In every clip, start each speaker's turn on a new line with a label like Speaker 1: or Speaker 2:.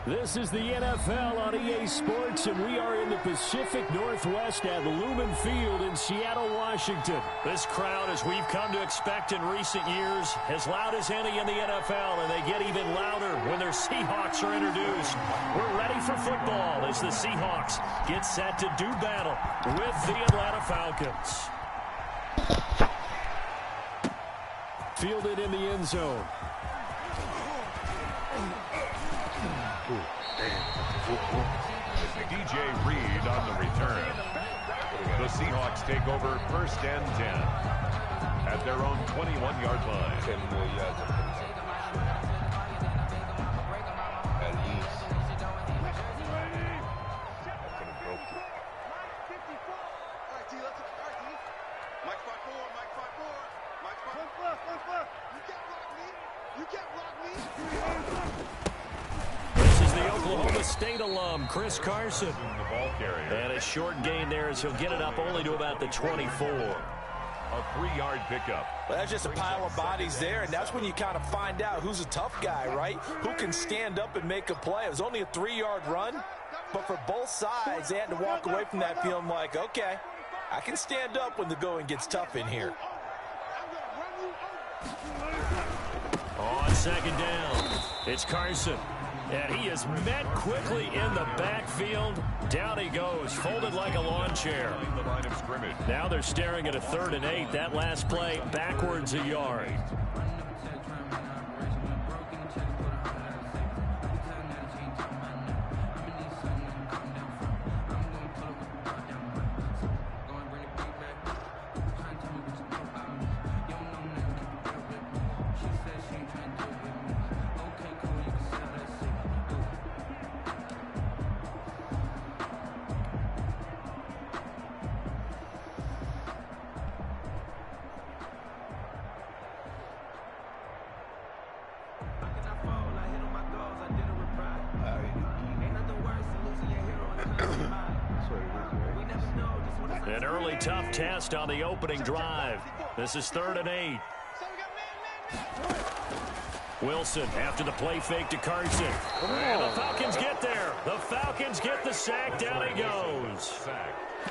Speaker 1: This is the NFL on EA Sports, and we are in the Pacific Northwest at Lumen Field in Seattle, Washington. This crowd, as we've come to expect in recent years, as loud as any in the NFL, and they get even louder when their Seahawks are introduced. We're ready for football as the Seahawks get set to do battle with the Atlanta Falcons. Fielded in the end zone.
Speaker 2: DJ Reed on the return. The Seahawks take over 1st and 10 at their own 21-yard line.
Speaker 3: 10 more yards. At least.
Speaker 1: This is the Oklahoma State alum, Chris Carson.
Speaker 2: The ball carrier.
Speaker 1: And a short gain there as he'll get it up only to about the 24.
Speaker 2: A 3-yard pickup.
Speaker 4: Well, that's just a pile of bodies there, and that's when you kind of find out who's a tough guy, right? Who can stand up and make a play. It was only a 3-yard run, but for both sides, they had to walk away from that feeling like, okay, I can stand up when the going gets tough in here.
Speaker 1: On second down, it's Carson. And he is met quickly in the backfield. Down he goes, folded like a lawn chair.
Speaker 2: The line of scrimmage.
Speaker 1: Now they're staring at a 3rd and 8. That last play, backwards a yard. An early tough test on the opening drive. This is 3rd and 8. Wilson after the play fake to Carson. And the Falcons get there. The Falcons get the sack. Down he goes.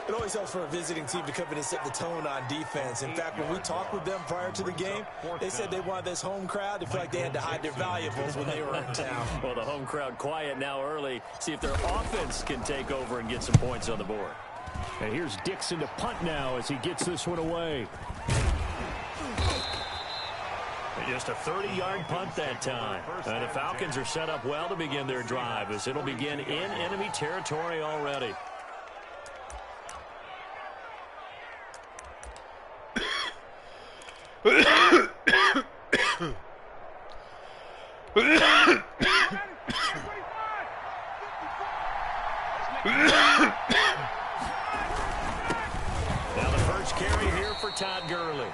Speaker 4: It always helps for a visiting team to come in and set the tone on defense. In fact, when we talked with them prior to the game, they said they wanted this home crowd to feel like they had to hide their valuables when they were in town.
Speaker 1: Well, the home crowd quiet now early. See if their offense can take over and get some points on the board. And here's Dixon to punt now as he gets this one away. Just a 30-yard punt that time. And the Falcons are set up well to begin their drive as it'll begin in enemy territory already. Now the first carry here for Todd Gurley.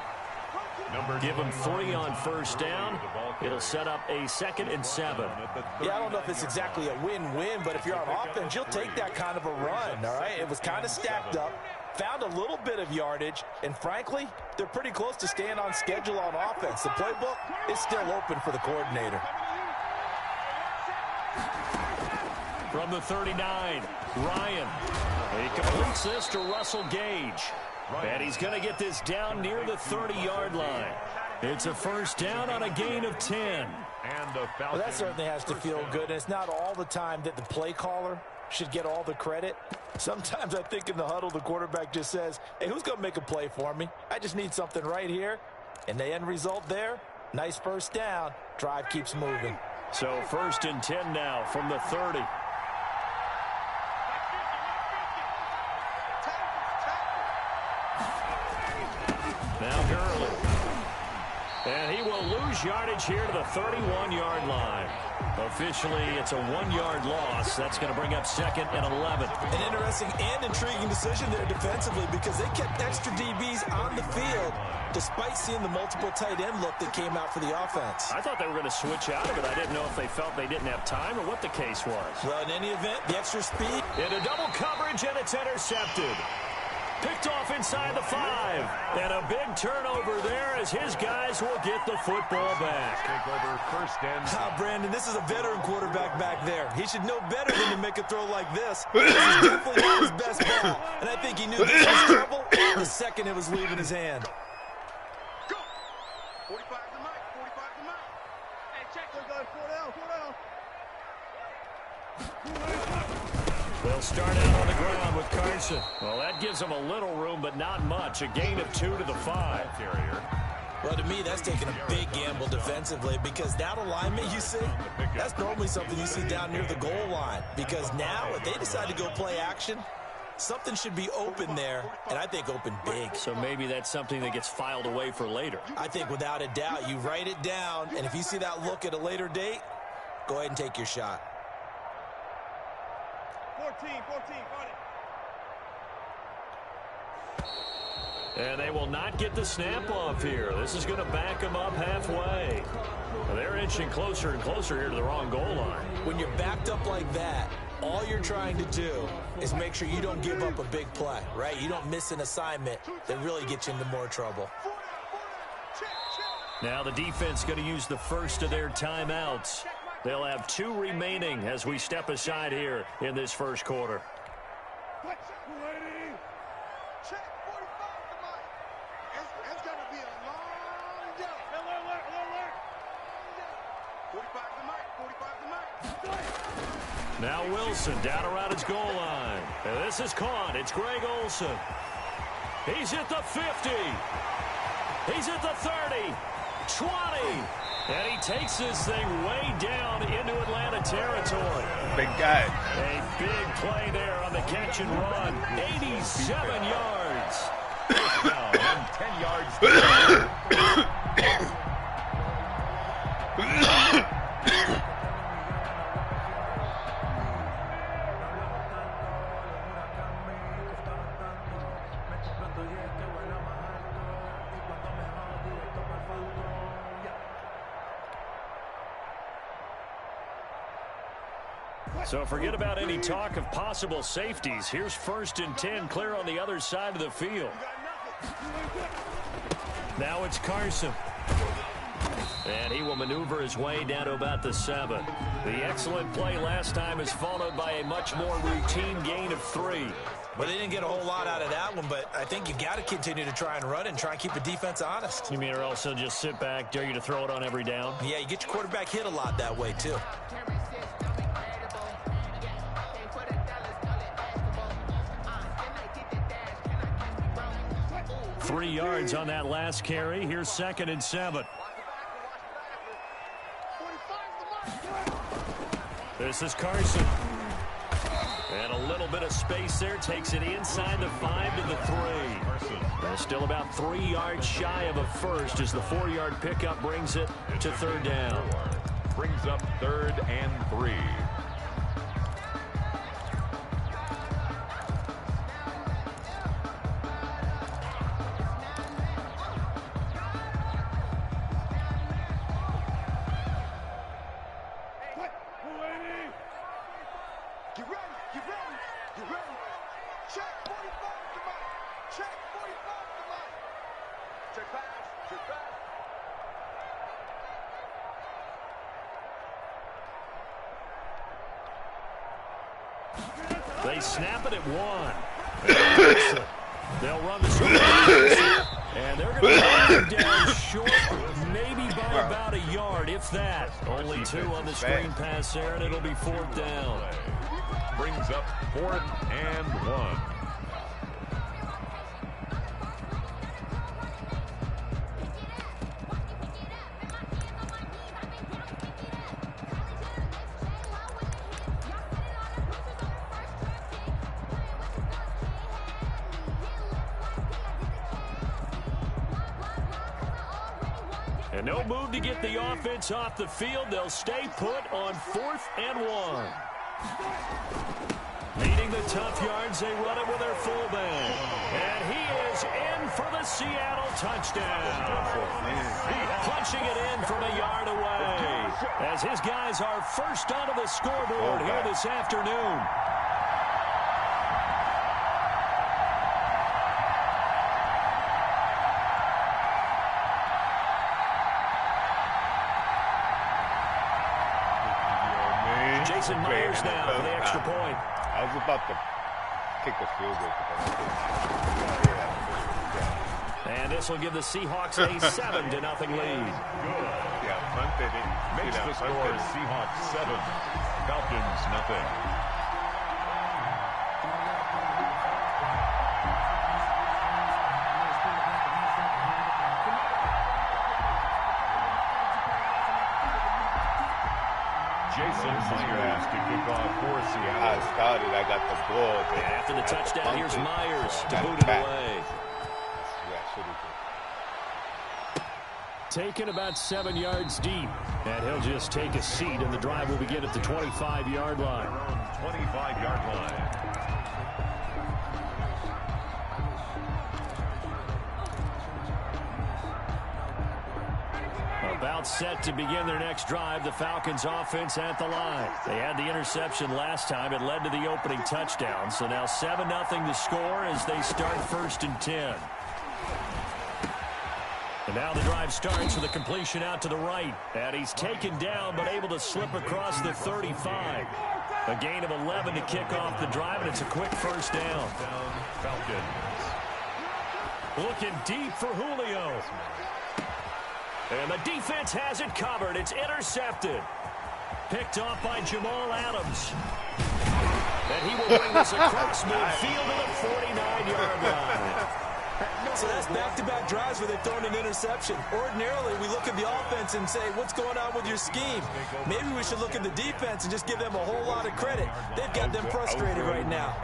Speaker 1: Give him 3 on 1st down. It'll set up a 2nd and 7.
Speaker 4: Yeah, I don't know if it's exactly a win-win, but if you're on offense, you'll take that kind of a run, all right? It was kind of stacked up, found a little bit of yardage, and frankly, they're pretty close to staying on schedule on offense. The playbook is still open for the coordinator.
Speaker 1: From the 39, Ryan. He completes this to Russell Gage. And he's going to get this down near the 30-yard line. It's a 1st down on a gain of 10.
Speaker 2: And the
Speaker 4: Well, that certainly has to feel good. It's not all the time that the play caller should get all the credit. Sometimes I think in the huddle, the quarterback just says, hey, who's going to make a play for me? I just need something right here. And the end result there, nice 1st down. Drive keeps moving.
Speaker 1: So 1st and 10 now from the 30. Now Gurley. And he will lose yardage here to the 31-yard line. Officially, it's a 1-yard loss. That's going to bring up 2nd and 11.
Speaker 4: An interesting and intriguing decision there defensively because they kept extra DBs on the field despite seeing the multiple tight end look that came out for the offense.
Speaker 1: I thought they were going to switch out of it. I didn't know if they felt they didn't have time or what the case was.
Speaker 4: Well, in any event, the extra speed.
Speaker 1: Into double coverage, and it's intercepted. Picked off inside the 5. And a big turnover there as his guys will get the football back.
Speaker 2: Take over first and 10.
Speaker 4: Brandon, this is a veteran quarterback back there. He should know better than to make a throw like this. This is definitely not his best ball. And I think he knew this was trouble the second it was leaving his hand.
Speaker 3: Go. 45 to Mike. 45 to Mike. Hey, check. Go, 4 down. 4 down.
Speaker 1: They'll start out on the ground with Carson. Well, that gives them a little room, but not much. A gain of 2 to the 5.
Speaker 4: Well, to me, that's taking a big gamble defensively because that alignment you see, that's normally something you see down near the goal line. Because now, if they decide to go play action, something should be open there, and I think open big.
Speaker 1: So maybe that's something that gets filed away for later.
Speaker 4: I think without a doubt, you write it down, and if you see that look at a later date, go ahead and take your shot.
Speaker 3: 14, got it.
Speaker 1: And they will not get the snap off here. This is going to back them up halfway. Well, they're inching closer and closer here to the wrong goal line.
Speaker 4: When you're backed up like that, all you're trying to do is make sure you don't give up a big play, right? You don't miss an assignment that really gets you into more trouble.
Speaker 1: Now the defense going to use the first of their timeouts. They'll have 2 remaining as we step aside here in this first quarter.
Speaker 3: Check 45 to Mike. It's going to be a long day. Alert. 45 to Mike. 45 to Mike.
Speaker 1: Now Wilson down around his goal line. And this is caught. It's Greg Olsen. He's at the 50. He's at the 30. 20. And he takes this thing way down into Atlanta territory.
Speaker 5: Big guy.
Speaker 1: A big play there on the catch and run. 87 yards.
Speaker 2: Now, 10 yards.
Speaker 1: So forget about any talk of possible safeties. Here's 1st and 10, clear on the other side of the field. Now it's Carson. And he will maneuver his way down to about the 7. The excellent play last time is followed by a much more routine gain of 3.
Speaker 4: Well, they didn't get a whole lot out of that one, but I think you got to continue to try and run and try and keep the defense honest.
Speaker 1: You mean or else they'll just sit back, dare you to throw it on every down?
Speaker 4: Yeah, you get your quarterback hit a lot that way, too.
Speaker 1: 3 yards on that last carry. Here's 2nd and 7. This is Carson. And a little bit of space there. Takes it inside the 5 to the 3. They're still about 3 yards shy of a first as the 4-yard pickup brings it to 3rd down.
Speaker 2: Brings up 3rd and 3.
Speaker 1: They snap it at 1. They'll run the short. And they're going to run him down short, maybe by about a yard, if that. Only 2 on the screen pass there, and it'll be 4th down.
Speaker 2: Brings up 4th and 1.
Speaker 1: And no move to get the offense off the field. They'll stay put on 4th and 1. Needing the tough yards, they run it with their fullback. And he is in for the Seattle touchdown. Punching it in from a yard away. As his guys are first onto the scoreboard here this afternoon. Jason Myers now for the extra point.
Speaker 5: I was about to kick a field goal.
Speaker 1: And this will give the Seahawks a 7-0 lead.
Speaker 2: Yeah, punted it. Makes the score Seahawks 7, Falcons nothing. Jason Myers to kick off for Seattle.
Speaker 5: I got the ball.
Speaker 1: And after the touchdown, here's Myers to boot it away. Taken about 7 yards deep. And he'll just take a seat, and the drive will begin at the 25-yard line.
Speaker 2: 25-yard line.
Speaker 1: About set to begin their next drive, the Falcons offense at the line. They had the interception last time. It led to the opening touchdown. So now 7-0 to score as they start 1st and 10. And now the drive starts with a completion out to the right. And he's taken down but able to slip across the 35. A gain of 11 to kick off the drive, and it's a quick first down.
Speaker 2: Falcons.
Speaker 1: Looking deep for Julio. And the defense has it covered. It's intercepted. Picked off by Jamal Adams. And he will bring this across midfield to the 49-yard line.
Speaker 4: So that's back-to-back drives where they've thrown an interception. Ordinarily, we look at the offense and say, what's going on with your scheme? Maybe we should look at the defense and just give them a whole lot of credit. They've got them frustrated right now.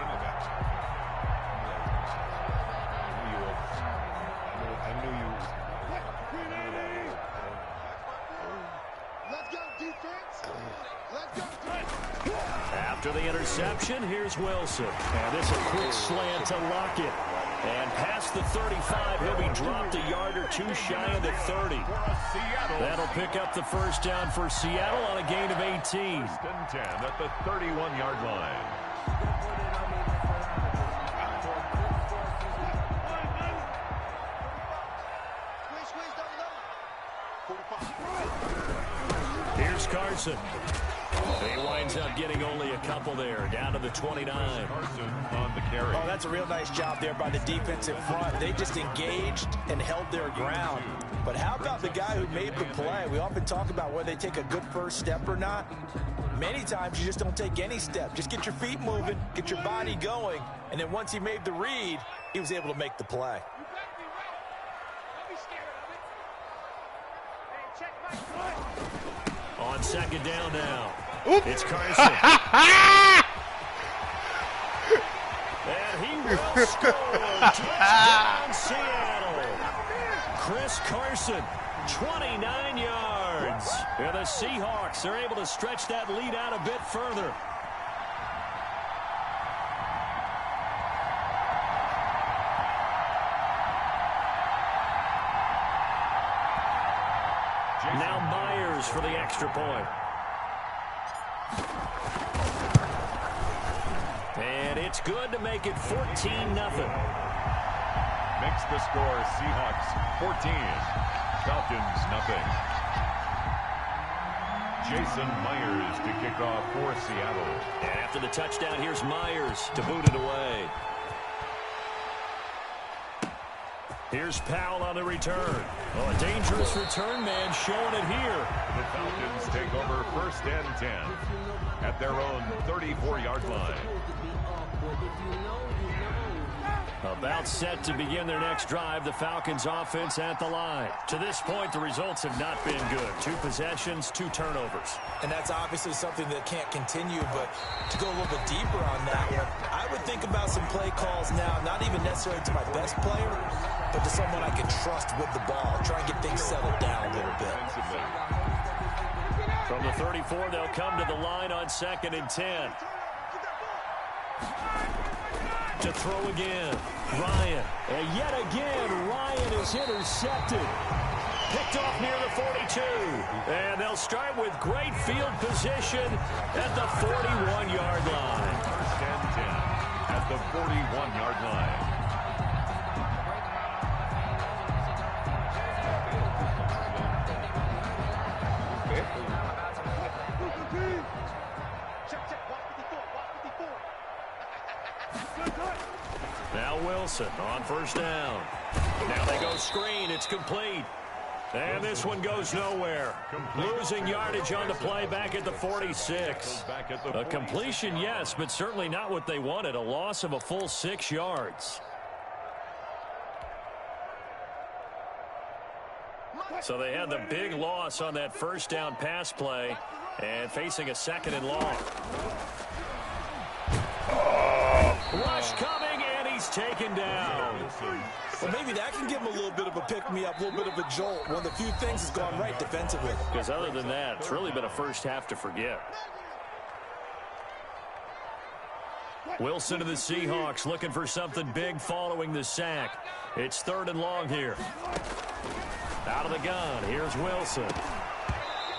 Speaker 1: After the interception, here's Wilson. And this is a quick slant to Lockett. And past the 35, he'll be dropped a yard or two shy of the 30. That'll pick up the first down for Seattle on a gain of 18.
Speaker 2: 1st and 10 at the 31-yard line.
Speaker 1: Here's Carson. He winds up getting only a couple there, down to the 29.
Speaker 2: Carson on the carry.
Speaker 4: Oh, that's a real nice job there by the defensive front. They just engaged and held their ground. But how about the guy who made the play? We often talk about whether they take a good first step or not. Many times you just don't take any step. Just get your feet moving, get your body going, and then once he made the read, he was able to make the play.
Speaker 1: On 2nd down now. Oop. It's Carson. And he will score. Touchdown, Seattle. Chris Carson, 29 yards. And the Seahawks are able to stretch that lead out a bit further. Now Myers for the extra point. And it's good to make it 14-0.
Speaker 2: Makes the score Seahawks 14, Falcons nothing. Jason Myers to kick off for Seattle.
Speaker 1: And after the touchdown, here's Myers to boot it away. Here's Powell on the return. Oh, a dangerous return man showing it here.
Speaker 2: The Falcons take over 1st and 10 at their own 34-yard line.
Speaker 1: About set to begin their next drive, the Falcons offense at the line. To this point, the results have not been good. 2 possessions, 2 turnovers.
Speaker 4: And that's obviously something that can't continue, but to go a little bit deeper on that one, I would think about some play calls now, not even necessarily to my best player, but to someone I can trust with the ball. Try and get things settled down a little bit.
Speaker 1: From the 34, they'll come to the line on 2nd and 10. To throw again, Ryan. And yet again, Ryan is intercepted. Picked off near the 42. And they'll start with great field position at the 41-yard line.
Speaker 2: 1st and 10 at the 41-yard line.
Speaker 1: Now Wilson on first down. Now they go screen. It's complete. And this one goes nowhere. Losing yardage on the play back at the 46. A completion, yes, but certainly not what they wanted. A loss of a full 6 yards. So they had the big loss on that first down pass play and facing a 2nd and long. Rush coming, and he's taken down.
Speaker 4: Well, maybe that can give him a little bit of a pick-me-up, a little bit of a jolt. One of the few things has gone right defensively.
Speaker 1: Because other than that, it's really been a first half to forget. Wilson of the Seahawks looking for something big following the sack. It's 3rd and long here. Out of the gun, here's Wilson.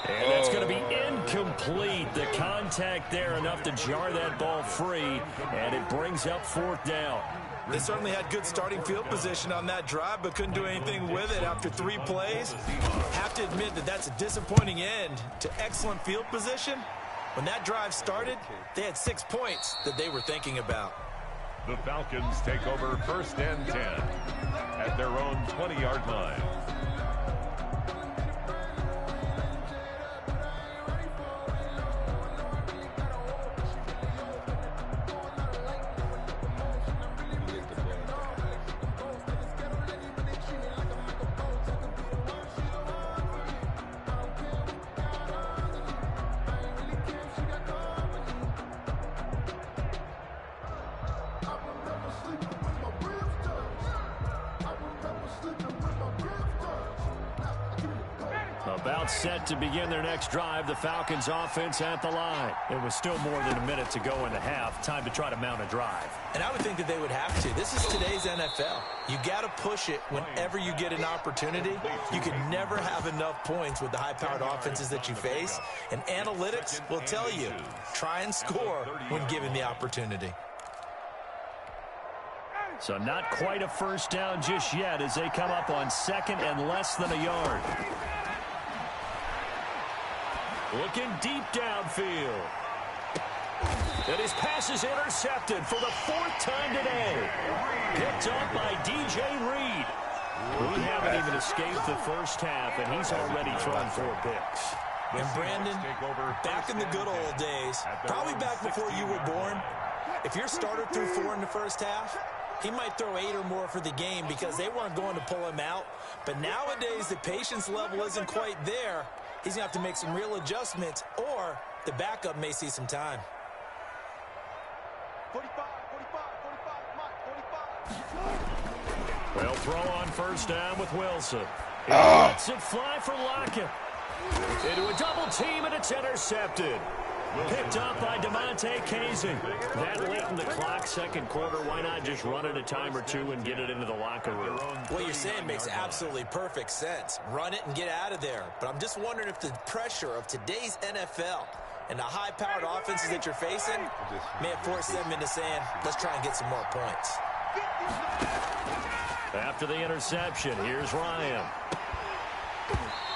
Speaker 1: And that's going to be incomplete. The contact there enough to jar that ball free, and it brings up 4th down.
Speaker 4: They certainly had good starting field position on that drive, but couldn't do anything with it after 3 plays. Have to admit that that's a disappointing end to excellent field position. When that drive started, they had 6 points that they were thinking about.
Speaker 2: The Falcons take over 1st and 10 at their own 20-yard line.
Speaker 1: About set to begin their next drive. The Falcons offense at the line. It was still more than a minute to go in the half. Time to try to mount a drive.
Speaker 4: And I would think that they would have to. This is today's NFL. You got to push it whenever you get an opportunity. You can never have enough points with the high-powered offenses that you face. And analytics will tell you, try and score when given the opportunity.
Speaker 1: So not quite a first down just yet as they come up on 2nd and less than a yard. Looking deep downfield. And his pass is intercepted for the 4th time today. Picked up by DJ Reed. We haven't even escaped the first half, and he's already thrown 4 picks.
Speaker 4: And Brandon, back in the good old days, probably back before you were born, if your starter threw 4 in the first half, he might throw 8 or more for the game because they weren't going to pull him out. But nowadays, the patience level isn't quite there. He's going to have to make some real adjustments, or the backup may see some time.
Speaker 3: 45, 45, 45, Mike, 45.
Speaker 1: Well, throw on first down with Wilson. He lets it fly for Lockett. Into a double team, and it's intercepted. Picked up by DeMonte Casey. That late in the clock, 2nd quarter, why not just run it a time or two and get it into the locker room?
Speaker 4: What you're saying makes absolutely perfect sense. Run it and get out of there. But I'm just wondering if the pressure of today's NFL and the high-powered offenses that you're facing may have forced them into saying, let's try and get some more points.
Speaker 1: After the interception, here's Ryan.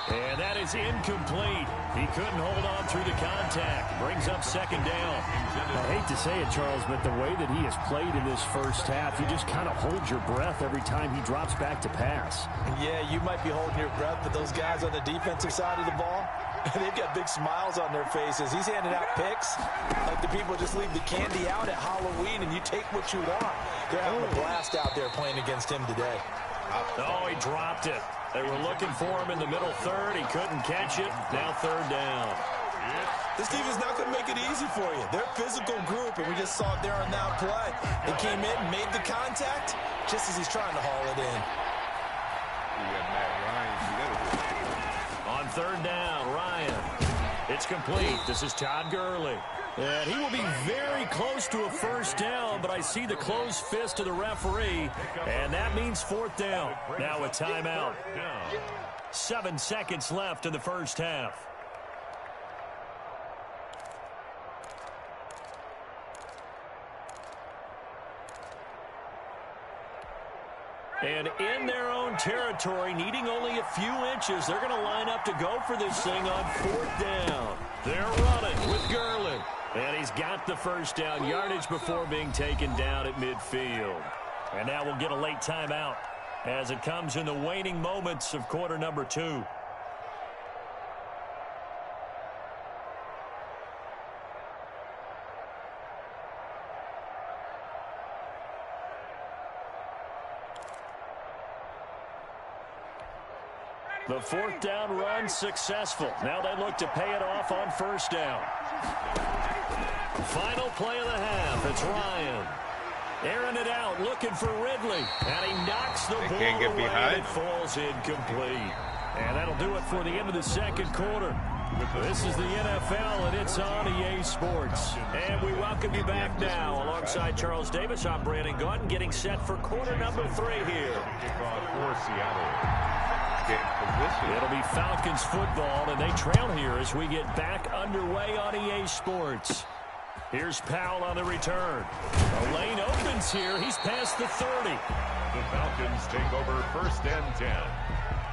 Speaker 1: And that is incomplete. He couldn't hold on through the contact. Brings up 2nd down.
Speaker 6: I hate to say it, Charles, but the way that he has played in this first half, you just kind of hold your breath every time he drops back to pass.
Speaker 4: Yeah, you might be holding your breath, but those guys on the defensive side of the ball, they've got big smiles on their faces. He's handing out picks like the people just leave the candy out at Halloween and you take what you want. They're having a blast out there playing against him today.
Speaker 1: Oh, he dropped it. They were looking for him in the middle 3rd. He couldn't catch it. Now 3rd down.
Speaker 4: This team is not going to make it easy for you. They're a physical group, and we just saw it there on that play. They came in, made the contact, just as he's trying to haul it in.
Speaker 1: On 3rd down, Ryan. It's complete. This is Todd Gurley. And he will be very close to a first down, but I see the closed fist of the referee, and that means 4th down. Now a timeout. 7 seconds left in the first half. And in their own territory, needing only a few inches, they're going to line up to go for this thing on 4th down. They're running with Gurley. And he's got the first down, yardage before being taken down at midfield. And now we'll get a late timeout as it comes in the waning moments of quarter number 2. The fourth down run successful. Now they look to pay it off on first down. Final play of the half. It's Ryan. Airing it out, looking for Ridley. And he knocks the ball away and it falls incomplete. And that'll do it for the end of the second quarter. This is the NFL, and it's on EA Sports. And we welcome you back now. Alongside Charles Davis, I'm Brandon Gordon, getting set for quarter number 3 here.
Speaker 2: Kickoff for Seattle.
Speaker 1: It'll be Falcons football, and they trail here as we get back underway on EA Sports. Here's Powell on the return. The lane opens here. He's past the 30.
Speaker 2: The Falcons take over first and 10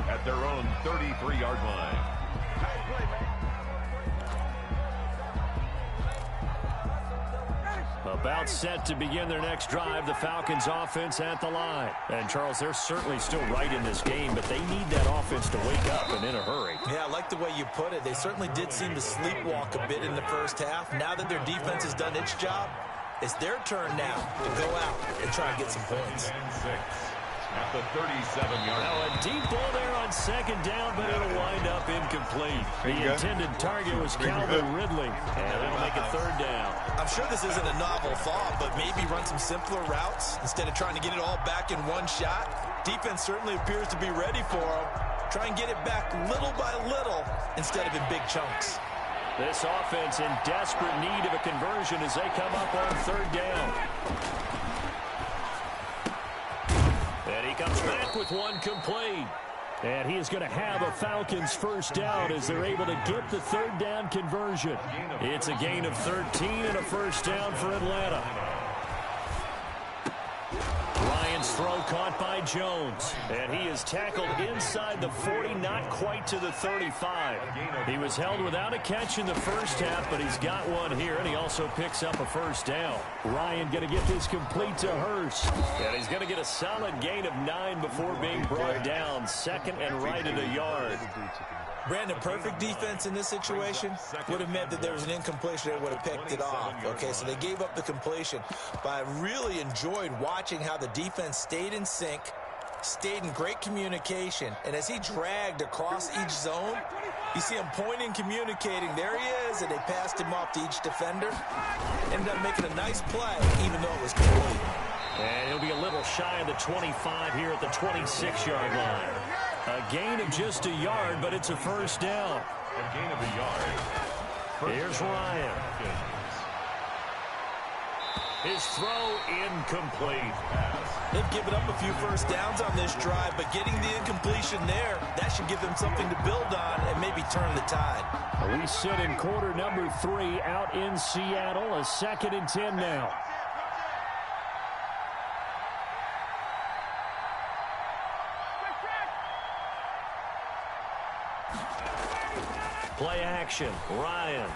Speaker 2: at their own 33-yard line.
Speaker 1: About set to begin their next drive, the Falcons offense at the line. And, Charles, they're certainly still right in this game, but they need that offense to wake up and in a hurry.
Speaker 4: Yeah, I like the way you put it. They certainly did seem to sleepwalk a bit in the first half. Now that their defense has done its job, it's their turn now to go out and try and get some points.
Speaker 2: At the 37-yard line.
Speaker 1: Now a deep ball there on second down, but it'll wind up incomplete. The intended target was Calvin Ridley, and it'll make it third down.
Speaker 4: I'm sure this isn't a novel thought, but maybe run some simpler routes instead of trying to get it all back in one shot. Defense certainly appears to be ready for them. Try and get it back little by little instead of in big chunks.
Speaker 1: This offense in desperate need of a conversion as they come up on third down. And he comes back with one complete. And he is going to have a Falcons first down as they're able to get the third down conversion. It's a gain of 13 and a first down for Atlanta. Ryan's throw caught by Jones. And he is tackled inside the 40, not quite to the 35. He was held without a catch in the first half, but he's got one here, and he also picks up a first down. Ryan going to get this complete to Hurst. And he's going to get a solid gain of 9 before being brought down. Second and right at a yard.
Speaker 4: Brandon, perfect defense in this situation would have meant that there was an incompletion that would have picked it off. Okay, so they gave up the completion. But I really enjoyed watching how the defense stayed in sync, stayed in great communication, and as he dragged across each zone, you see him pointing, communicating. There he is, and they passed him off to each defender. Ended up making a nice play, even though it was complete.
Speaker 1: And he'll be a little shy of the 25 here at the 26-yard line. A gain of just a yard, but it's a first down.
Speaker 2: A gain of a yard.
Speaker 1: Here's Ryan. His throw incomplete.
Speaker 4: They've given up a few first downs on this drive, but getting the incompletion there, that should give them something to build on and maybe turn the tide.
Speaker 1: We sit in quarter number 3 out in Seattle. A 2nd and 10 now. Play action. Ryan.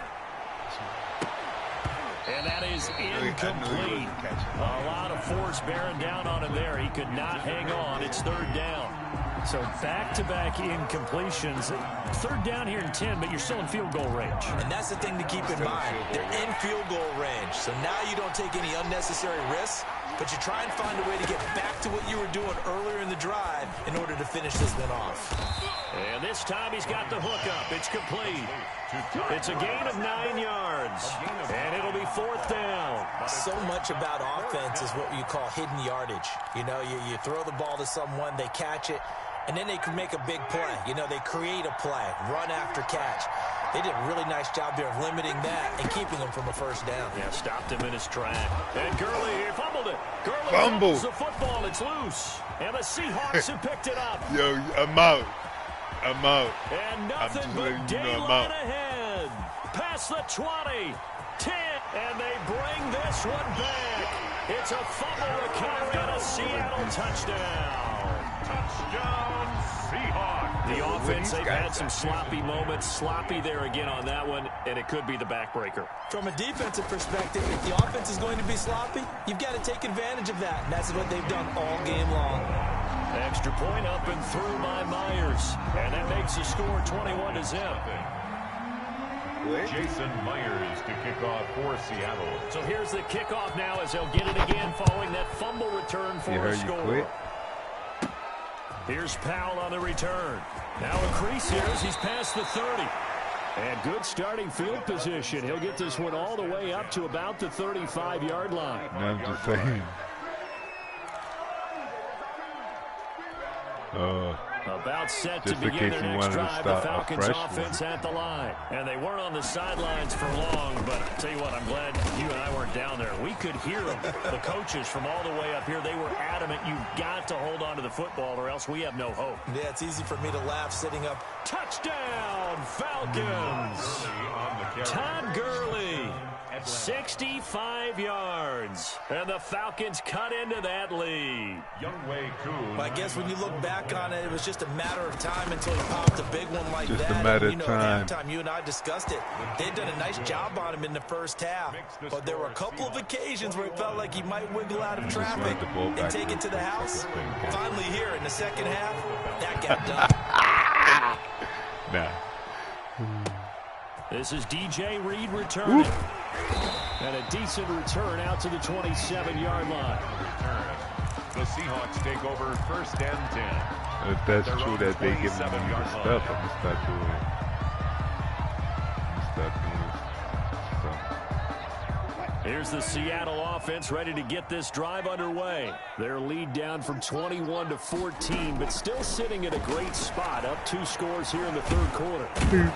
Speaker 1: And that is incomplete. A lot of force bearing down on him there. He could not hang on. It's third down. So back-to-back incompletions. Third down here in 10, but you're still in field goal range.
Speaker 4: And that's the thing to keep in mind. They're in field goal range. So now you don't take any unnecessary risks, but you try and find a way to get back to what you were doing earlier in the drive in order to finish this one off.
Speaker 1: And this time he's got the hookup. It's complete. It's a gain of 9 yards. And it'll be fourth down.
Speaker 4: So much about offense is what you call hidden yardage. You know, you throw the ball to someone, they catch it, and then they can make a big play. You know, they create a play, run after catch. They did a really nice job there of limiting that and keeping him from a first down.
Speaker 1: Yeah, stopped him in his track. And Gurley here fumbled it. Gurley fumbles the football. It's loose. And the Seahawks have picked it up.
Speaker 5: Yo, I'm out.
Speaker 1: And nothing but daylight ahead. Past the 20, 10, and they bring this one back. It's a fumble recovery and a Seattle touchdown.
Speaker 2: Touchdown, Seahawks.
Speaker 1: The offense, they've had some sloppy moments. Sloppy there again on that one, and it could be the backbreaker.
Speaker 4: From a defensive perspective, if the offense is going to be sloppy, you've got to take advantage of that. And that's what they've done all game long.
Speaker 1: Extra point up and through by Myers. And that makes the score 21-0.
Speaker 2: Jason Myers to kick off for Seattle.
Speaker 1: So here's the kickoff now as they'll get it again following that fumble return for a score. Here's Powell on the return. Now a crease here as he's past the 30. And good starting field position. He'll get this one all the way up to about the 35-yard line.
Speaker 7: I'm just saying.
Speaker 1: About set to begin their next drive. The Falcons offense at the line. And they weren't on the sidelines for long, but I'll tell you what, I'm glad you and I weren't down there. We could hear them, the coaches from all the way up here. They were adamant, you've got to hold on to the football or else we have no hope.
Speaker 4: Yeah, it's easy for me to laugh sitting up.
Speaker 1: Touchdown, Falcons! Todd Gurley, 65 yards. And the Falcons cut into that lead.
Speaker 4: Well, I guess when you look back on it, it was just a matter of time until he popped a big one like that.
Speaker 7: Just a matter of time.
Speaker 4: Every time you and I discussed it, they'd done a nice job on him in the first half. But there were a couple of occasions where it felt like he might wiggle out of traffic and take it to the house. Finally here in the second half, that got done.
Speaker 1: This is DJ Reed returning. And a decent return out to the 27-yard line.
Speaker 2: The Seahawks take over first and 10.
Speaker 7: If that's true that they give them the stuff, I'm going to start doing it.
Speaker 1: Here's the Seattle offense ready to get this drive underway. Their lead down from 21 to 14, but still sitting at a great spot. Up 2 scores here in the third quarter. And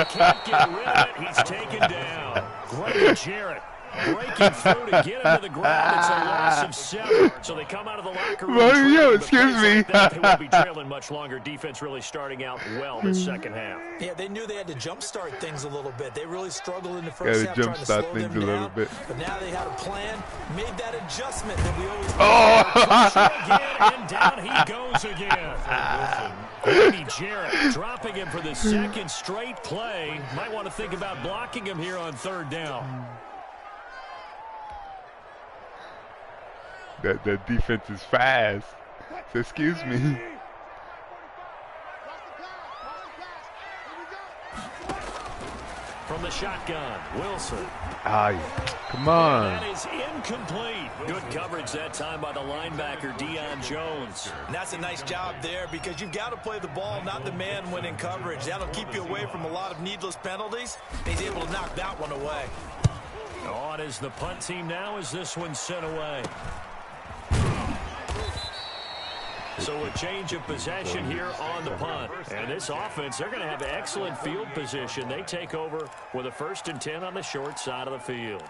Speaker 1: he can't get rid of it. He's taken down. Grady Jarrett breaking through to get him to the ground. It's a loss of 7. So they come out of the locker room.
Speaker 7: Excuse me.
Speaker 1: They won't be trailing much longer. Defense really starting out well this second half.
Speaker 4: Yeah, they knew they had to jumpstart things a little bit. They really struggled in the first half trying to slow them down. But now they had a plan, made that adjustment that we always
Speaker 1: again, and down he goes again. Grady Jarrett dropping him for the second straight play. Might want to think about blocking him here on third down.
Speaker 7: That defense is fast. So excuse me.
Speaker 1: From the shotgun, Wilson.
Speaker 7: Come on.
Speaker 1: And that is incomplete. Good coverage that time by the linebacker, Deion Jones.
Speaker 4: And that's a nice job there because you've got to play the ball, not the man when in coverage. That'll keep you away from a lot of needless penalties. He's able to knock that one away.
Speaker 1: On is the punt team now as this one's sent away. So a change of possession here on the punt. And this offense, they're going to have excellent field position. They take over with a 1st and 10 on the short side of the field.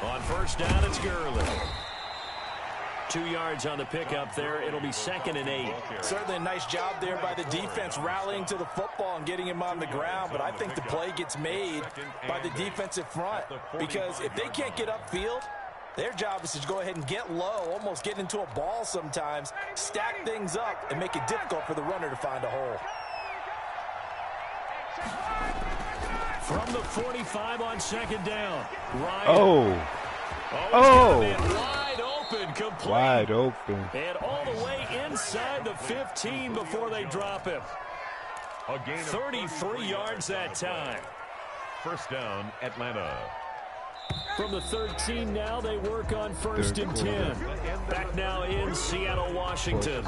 Speaker 1: On first down, it's Gurley. 2 yards on the pickup there. It'll be 2nd and 8.
Speaker 4: Certainly a nice job there by the defense rallying to the football and getting him on the ground. But I think the play gets made by the defensive front because if they can't get upfield, their job is to go ahead and get low, almost get into a ball sometimes, stack things up, and make it difficult for the runner to find a hole.
Speaker 1: From the 45 on 2nd down. Ryan. Wide open, complete.
Speaker 7: Wide open.
Speaker 1: And all the way inside the 15 before they drop him.
Speaker 2: A gain of
Speaker 1: 33 yards that time.
Speaker 2: First down, Atlanta.
Speaker 1: From the 13 now, they work on 1st and 10. Back now in Seattle, Washington.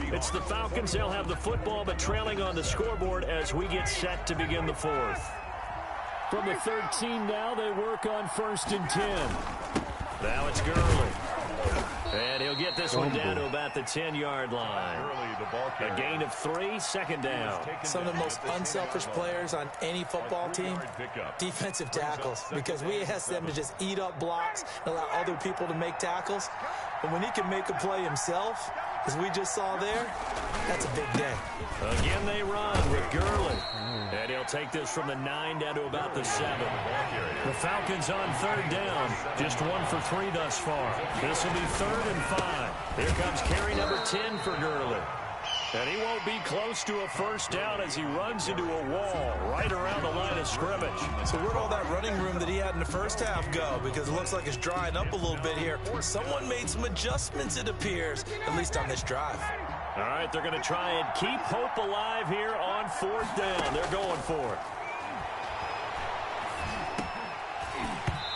Speaker 1: It's the Falcons. They'll have the football, but trailing on the scoreboard as we get set to begin the 4th. From the 13 now, they work on 1st and 10. Now it's Gurley. And he'll get this one down to about the 10-yard line. A gain of 3, 2nd down.
Speaker 4: Some of the most unselfish players on any football team, defensive tackles, because we ask them to just eat up blocks and allow other people to make tackles. But when he can make a play himself, as we just saw there, that's a big day.
Speaker 1: Again they run with Gurley. And he'll take this from the 9 down to about the 7. The Falcons on 3rd down. Just 1 for 3 thus far. This will be 3rd and 5. Here comes carry number 10 for Gurley. And he won't be close to a first down as he runs into a wall right around the line of scrimmage.
Speaker 4: So where'd all that running room that he had in the first half go? Because it looks like it's drying up a little bit here. Someone made some adjustments, it appears, at least on this drive.
Speaker 1: All right, they're going to try and keep hope alive here on 4th down. They're going for it.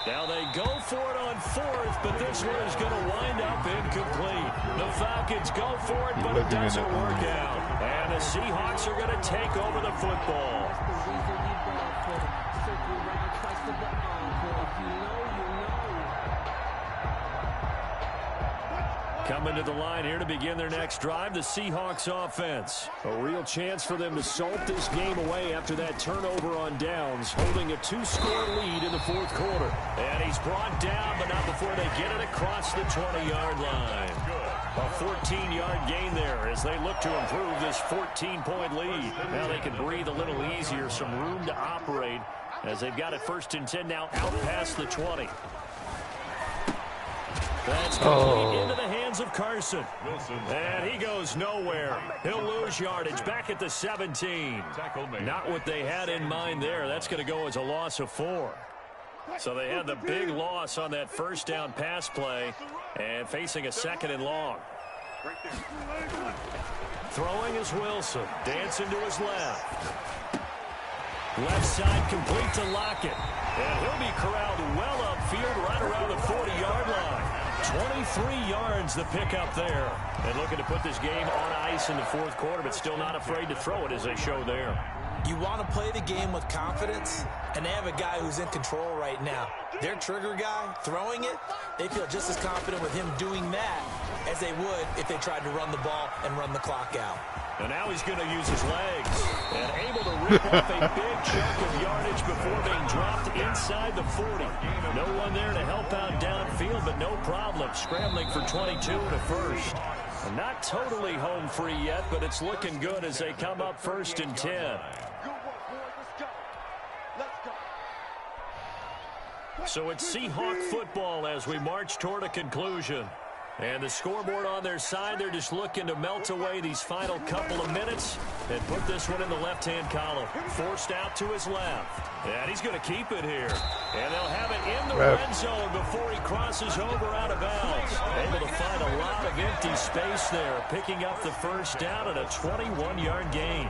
Speaker 1: Now they go for it on 4th, but this one is going to wind up incomplete. The Falcons go for it, but it doesn't work out. And the Seahawks are going to take over the football. Coming to the line here to begin their next drive, the Seahawks offense. A real chance for them to salt this game away after that turnover on downs, holding a 2-score lead in the 4th quarter. And he's brought down, but not before they get it across the 20-yard line. A 14-yard gain there as they look to improve this 14-point lead. Now they can breathe a little easier, some room to operate as they've got it 1st and 10 now out past the 20. That's complete into the hands of Carson. And he goes nowhere. He'll lose yardage back at the 17. Not what they had in mind there. That's going to go as a loss of 4. So they had the big loss on that first down pass play and facing a 2nd and long. Throwing is Wilson. Dancing to his left. Left side complete to Lockett. And he'll be corralled well upfield right around the 40-yard line. 23 yards the pickup there. And looking to put this game on ice in the 4th quarter, but still not afraid to throw it as they show there.
Speaker 4: You want to play the game with confidence, and they have a guy who's in control right now. Their trigger guy throwing it, they feel just as confident with him doing that as they would if they tried to run the ball and run the clock out.
Speaker 1: And now he's going to use his legs and able to rip off a big chunk of yardage before being dropped inside the 40. No one there to help out downfield, but no problem. Scrambling for 22 and a first. And not totally home free yet, but it's looking good as they come up 1st and 10. So it's Seahawk football as we march toward a conclusion. And the scoreboard on their side, they're just looking to melt away these final couple of minutes and put this one in the left-hand column. Forced out to his left. And he's going to keep it here. And they'll have it in the red zone before he crosses over out of bounds. Able to find a lot of empty space there, picking up the first down and a 21-yard gain.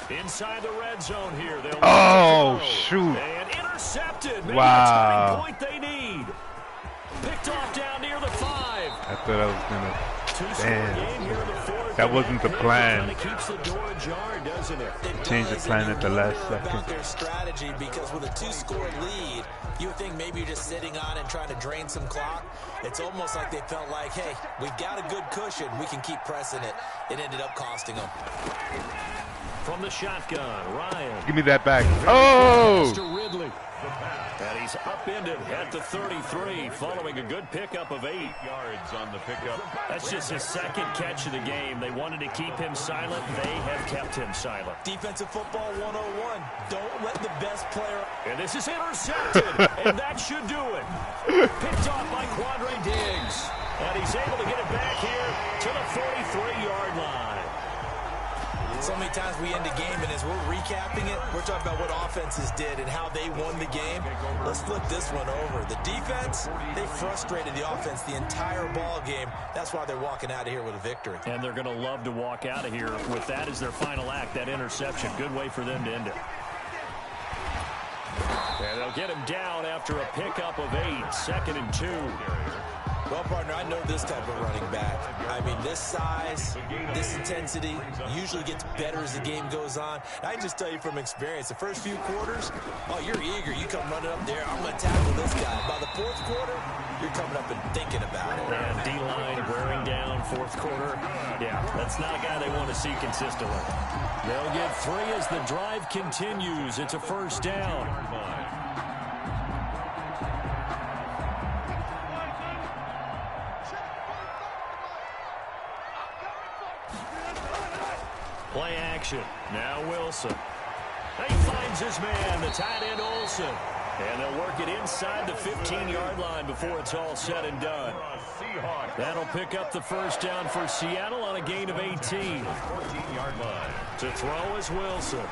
Speaker 1: Inside the red zone here.
Speaker 7: Oh, shoot.
Speaker 1: And intercepted. Maybe
Speaker 7: wow.
Speaker 1: The turning point they need. Picked off down near the 5.
Speaker 7: I thought I was going to.
Speaker 1: Game here in the 4th.
Speaker 7: That wasn't the plan.
Speaker 1: Keeps the door ajar, doesn't it?
Speaker 7: Change the plan at the last second.
Speaker 4: Their strategy, because with a 2-score lead, you would think maybe you're just sitting on and trying to drain some clock. It's almost like they felt like, hey, we've got a good cushion. We can keep pressing it. It ended up costing them.
Speaker 1: From the shotgun, Ryan.
Speaker 7: Give me that back. Oh!
Speaker 1: Mr. Ridley. And he's upended at the 33, following a good pickup of 8
Speaker 2: yards on the pickup.
Speaker 1: That's just his 2nd catch of the game. They wanted to keep him silent. They have kept him silent.
Speaker 4: Defensive football 101. Don't let the best player.
Speaker 1: And this is intercepted, and that should do it. Picked off by Quandre Diggs. And he's able to get it back here to the 43-yard line.
Speaker 4: So many times we end a game, and as we're recapping it, we're talking about what offenses did and how they won the game. Let's flip this one over. The defense, they frustrated the offense the entire ball game. That's why they're walking out of here with a victory.
Speaker 1: And they're going to love to walk out of here with that as their final act, that interception. Good way for them to end it. And they'll get him down after a pickup of 8, 2nd and 2.
Speaker 4: Well, partner, I know this type of running back. I mean, this size, this intensity usually gets better as the game goes on. I can just tell you from experience, the first few quarters, oh, you're eager. You come running up there, I'm going to tackle this guy. By the fourth quarter, you're coming up and thinking about it.
Speaker 1: And D-line wearing down fourth quarter. Yeah, that's not a guy they want to see consistently. They'll get 3 as the drive continues. It's a first down. Play action. Now Wilson. He finds his man, the tight end Olsen. And they'll work it inside the 15-yard line before it's all said and done. That'll pick up the first down for Seattle on a gain of 18.
Speaker 2: 14-yard line.
Speaker 1: To throw is Wilson.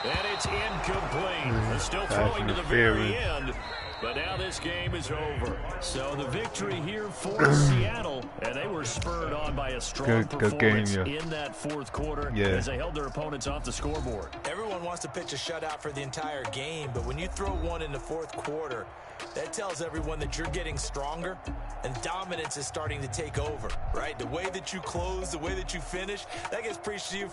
Speaker 1: And it's incomplete. They're still throwing to the very end. But now this game is over. So the victory here for Seattle, and they were spurred on by a strong performance in that fourth quarter as they held their opponents off the scoreboard.
Speaker 4: Everyone wants to pitch a shutout for the entire game, but when you throw one in the fourth quarter, that tells everyone that you're getting stronger and dominance is starting to take over, right? The way that you close, the way that you finish, that gets preached to you.